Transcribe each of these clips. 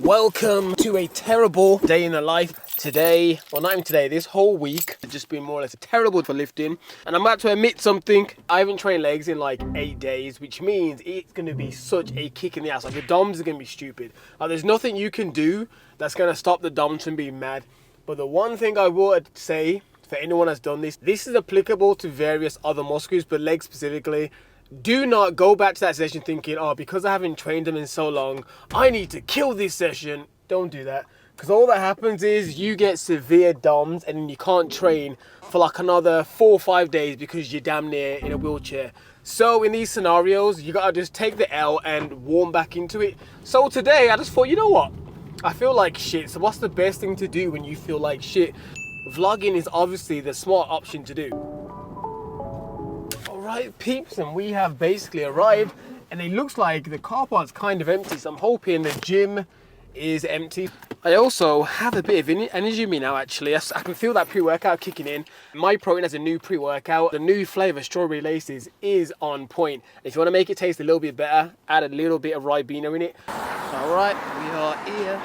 Welcome to a terrible day in the life. Today, well not even today, this whole week has just been more or less terrible for lifting. And I'm about to admit something, I haven't trained legs in like 8 days, which means it's going to be such a kick in the ass. Like the DOMs are going to be stupid. Like there's nothing you can do that's going to stop the DOMs from being mad. But the one thing I would say for anyone that's done this is applicable to various other muscle groups, but legs specifically. Do not go back to that session thinking, oh, because I haven't trained them in so long, I need to kill this session. Don't do that. Because all that happens is you get severe DOMs and then you can't train for like another 4 or 5 days because you're damn near in a wheelchair. So in these scenarios, you gotta just take the L and warm back into it. So today, I just thought, you know what? I feel like shit. So what's the best thing to do when you feel like shit? Vlogging is obviously the smart option to do. Alright peeps, and we have basically arrived and it looks like the car park's kind of empty, so I'm hoping the gym is empty. I also have a bit of energy in me now actually. I can feel that pre-workout kicking in. My protein has a new pre-workout. The new flavor strawberry laces is on point. If you want to make it taste a little bit better, add a little bit of Ribena in it. Alright, we are here.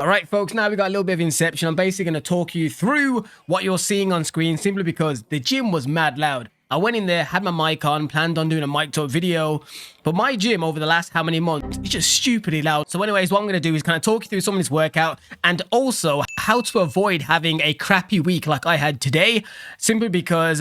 Alright folks, now we got a little bit of inception. I'm basically going to talk you through what you're seeing on screen simply because the gym was mad loud. I went in there, had my mic on, planned on doing a mic talk video, but my gym over the last how many months is just stupidly loud. So anyways, what I'm going to do is kind of talk you through some of this workout and also how to avoid having a crappy week like I had today, simply because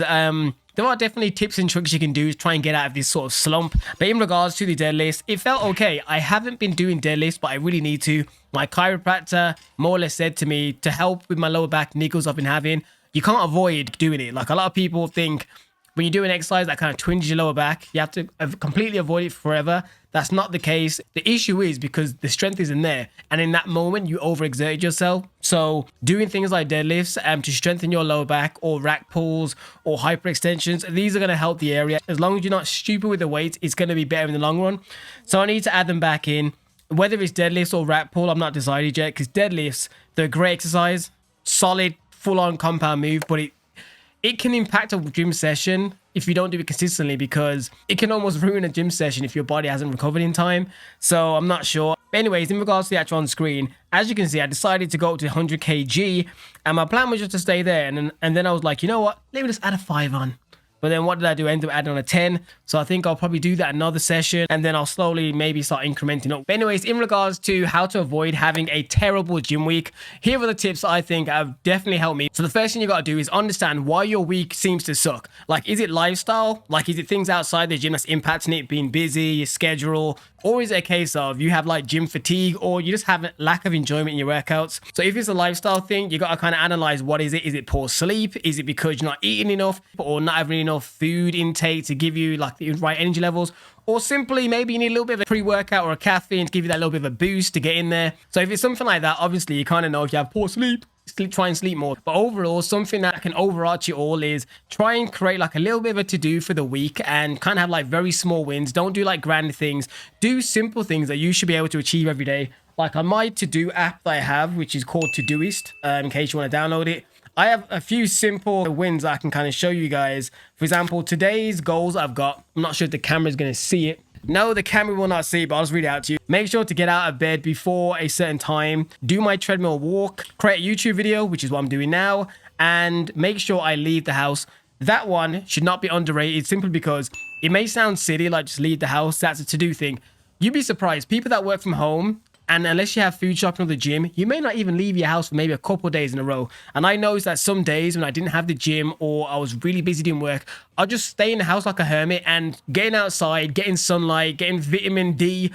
there are definitely tips and tricks you can do to try and get out of this sort of slump. But in regards to the deadlifts, it felt okay. I haven't been doing deadlifts, but I really need to. My chiropractor more or less said to me to help with my lower back niggles I've been having, you can't avoid doing it. Like a lot of people think when you do an exercise that kind of twinges your lower back, you have to completely avoid it forever. That's not the case. The issue is because the strength isn't there. And in that moment, you overexerted yourself. So doing things like deadlifts to strengthen your lower back or rack pulls or hyperextensions, these are going to help the area. As long as you're not stupid with the weights, it's going to be better in the long run. So I need to add them back in. Whether it's deadlifts or rack pull, I'm not decided yet, because deadlifts, they're a great exercise, solid, full-on compound move, but it can impact a gym session if you don't do it consistently, because it can almost ruin a gym session if your body hasn't recovered in time. So I'm not sure. Anyways, in regards to the actual on screen, as you can see, I decided to go up to 100 kg and my plan was just to stay there. And then I was like, you know what? Let me just add a 5 on. But then what did I do? I ended up adding on a 10. So I think I'll probably do that another session and then I'll slowly maybe start incrementing up. But anyways, in regards to how to avoid having a terrible gym week, here are the tips I think have definitely helped me. So the first thing you got to do is understand why your week seems to suck. Like, is it lifestyle? Like, is it things outside the gym that's impacting it, being busy, your schedule? Or is it a case of you have like gym fatigue or you just have a lack of enjoyment in your workouts? So if it's a lifestyle thing, you got to kind of analyze what is it? Is it poor sleep? Is it because you're not eating enough or not having enough food intake to give you like the right energy levels? Or simply maybe you need a little bit of a pre-workout or a caffeine to give you that little bit of a boost to get in there. So if it's something like that, obviously you kind of know if you have poor sleep, try and sleep more. But overall, something that can overarch it all is try and create like a little bit of a to-do for the week and kind of have like very small wins. Don't do like grand things. Do simple things that you should be able to achieve every day. Like on my to-do app that I have, which is called Todoist, in case you want to download it. I have a few simple wins that I can kind of show you guys. For example, today's goals I've got, I'm not sure if the camera's going to see it. No, the camera will not see it, but I'll just read it out to you. Make sure to get out of bed before a certain time. Do my treadmill walk. Create a YouTube video, which is what I'm doing now. And make sure I leave the house. That one should not be underrated simply because it may sound silly, like just leave the house. That's a to-do thing. You'd be surprised. People that work from home, and unless you have food shopping or the gym, you may not even leave your house for maybe a couple of days in a row. And I noticed that some days when I didn't have the gym or I was really busy doing work, I'll just stay in the house like a hermit and getting outside, getting sunlight, getting vitamin D,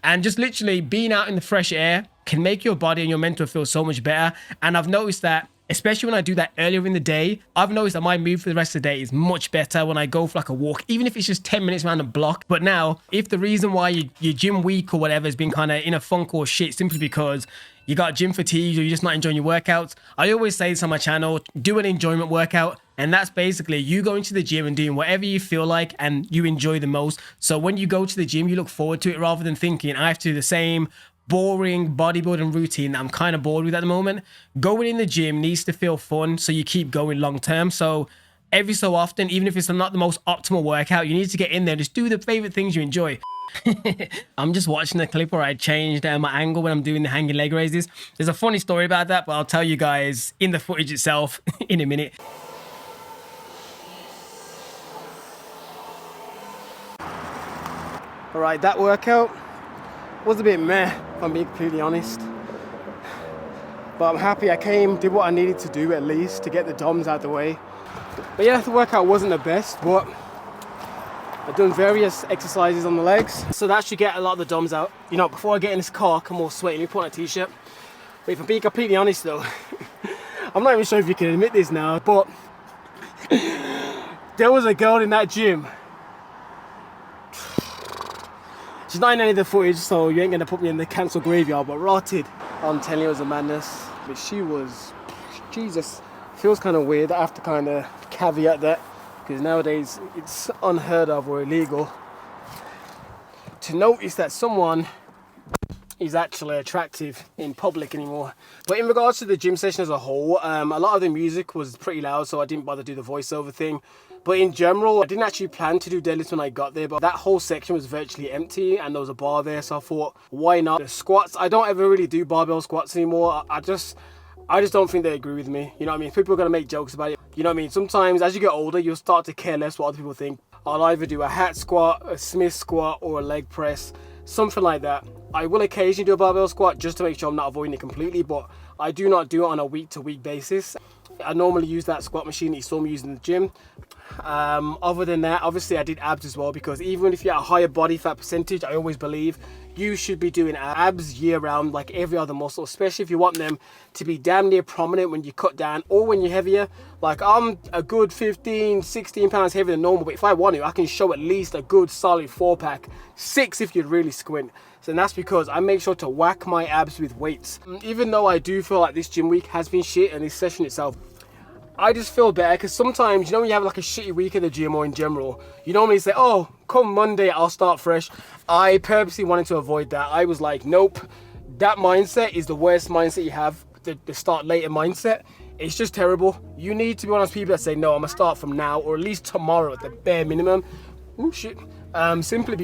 and just literally being out in the fresh air can make your body and your mental feel so much better. And I've noticed that, especially when I do that earlier in the day, I've noticed that my mood for the rest of the day is much better when I go for like a walk, even if it's just 10 minutes around the block. But now, if the reason why your gym week or whatever has been kind of in a funk or shit simply because you got gym fatigue or you're just not enjoying your workouts, I always say this on my channel, do an enjoyment workout. And that's basically you going to the gym and doing whatever you feel like and you enjoy the most. So when you go to the gym, you look forward to it rather than thinking, I have to do the same boring bodybuilding routine that I'm kind of bored with at the moment. Going in the gym needs to feel fun so you keep going long term. So every so often, even if it's not the most optimal workout, you need to get in there. Just do the favorite things you enjoy. I'm just watching the clip where I changed my angle when I'm doing the hanging leg raises. There's a funny story about that, but I'll tell you guys in the footage itself in a minute. All right, that workout was a bit meh, if I'm being completely honest. But I'm happy I came, did what I needed to do at least to get the DOMs out of the way. But yeah, the workout wasn't the best, but I've done various exercises on the legs, so that should get a lot of the DOMs out. You know, before I get in this car, I'm all sweaty, let me put on a t-shirt. But if I'm being completely honest though, I'm not even sure if you can admit this now, but there was a girl in that gym. She's not in any of the footage, so you ain't gonna put me in the cancel graveyard, but rotted. I'm telling you, it was a madness. But she was, Jesus. Feels kind of weird. I have to kind of caveat that, because nowadays it's unheard of or illegal to notice that someone is actually attractive in public anymore. But in regards to the gym session as a whole, a lot of the music was pretty loud, so I didn't bother to do the voiceover thing. But in general, I didn't actually plan to do deadlifts when I got there, but that whole section was virtually empty and there was a bar there, so I thought, why not? The squats, I don't ever really do barbell squats anymore. I just don't think they agree with me. You know what I mean? People are going to make jokes about it. You know what I mean? Sometimes as you get older, you'll start to care less what other people think. I'll either do a hat squat, a Smith squat, or a leg press, something like that. I will occasionally do a barbell squat just to make sure I'm not avoiding it completely, but I do not do it on a week-to-week basis. I normally use that squat machine that you saw me using in the gym. Other than that, obviously I did abs as well, because even if you're at a higher body fat percentage, I always believe you should be doing abs year round, like every other muscle, especially if you want them to be damn near prominent when you cut down or when you're heavier. Like I'm a good 15, 16 pounds heavier than normal, but if I want to, I can show at least a good solid 4-pack, 6 if you really squint. So that's because I make sure to whack my abs with weights. Even though I do feel like this gym week has been shit and this session itself, I just feel better, because sometimes, you know, when you have like a shitty week at the gym or in general, you normally say, oh, come Monday, I'll start fresh. I purposely wanted to avoid that. I was like, nope, that mindset is the worst mindset you have, the start later mindset. It's just terrible. You need to be one of those people that say, no, I'm gonna start from now, or at least tomorrow at the bare minimum. Oh shit. Simply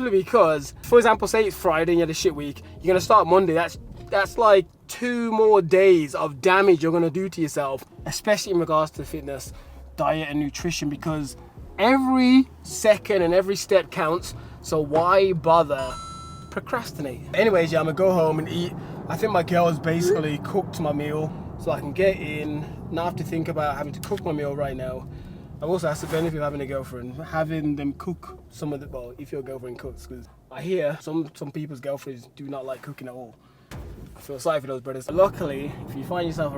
because, for example, say it's Friday and you had a shit week, you're gonna start Monday. That's like 2 more days of damage you're gonna do to yourself, especially in regards to fitness, diet and nutrition, because every second and every step counts, so why bother procrastinate? Anyways, yeah, I'm gonna go home and eat. I think my girl has basically cooked my meal, so I can get in, not have to think about having to cook my meal right now. I've also asked the benefit of having a girlfriend, having them cook some of the, well, if your girlfriend cooks, because I hear some people's girlfriends do not like cooking at all. I feel sorry for those brothers. Luckily, if you find yourself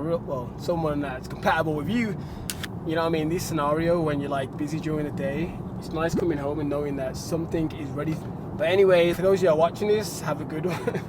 someone that's compatible with you, you know what I mean, this scenario when you're like busy during the day, it's nice coming home and knowing that something is ready. But anyway, for those of you who are watching this, have a good one.